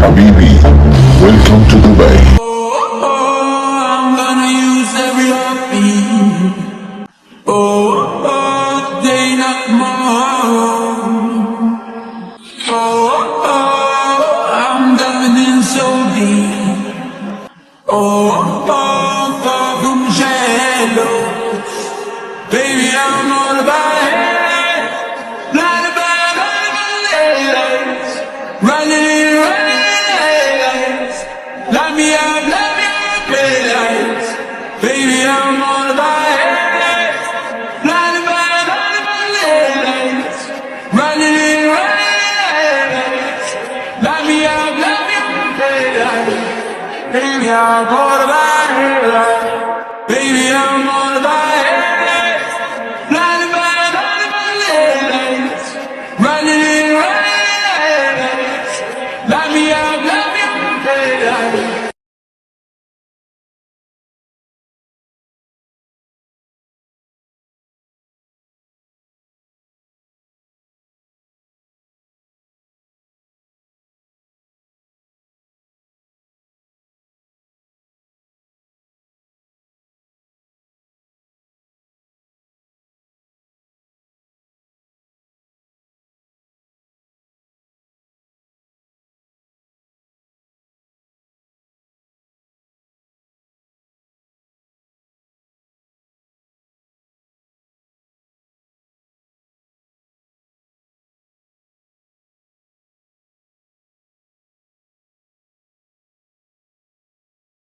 Habibi, welcome to Dubai. I'm gonna use every heartbeat. Day not tomorrow. I'm diving in so deep. Far from shallow. Baby, I'm all about it. Blinded by lights. Running in lights. Light me up, daylights. Baby, I'm all about it. Blinded by lights. Running in lights. Light me up, daylights. Baby, I'm all about it. Baby, I'm all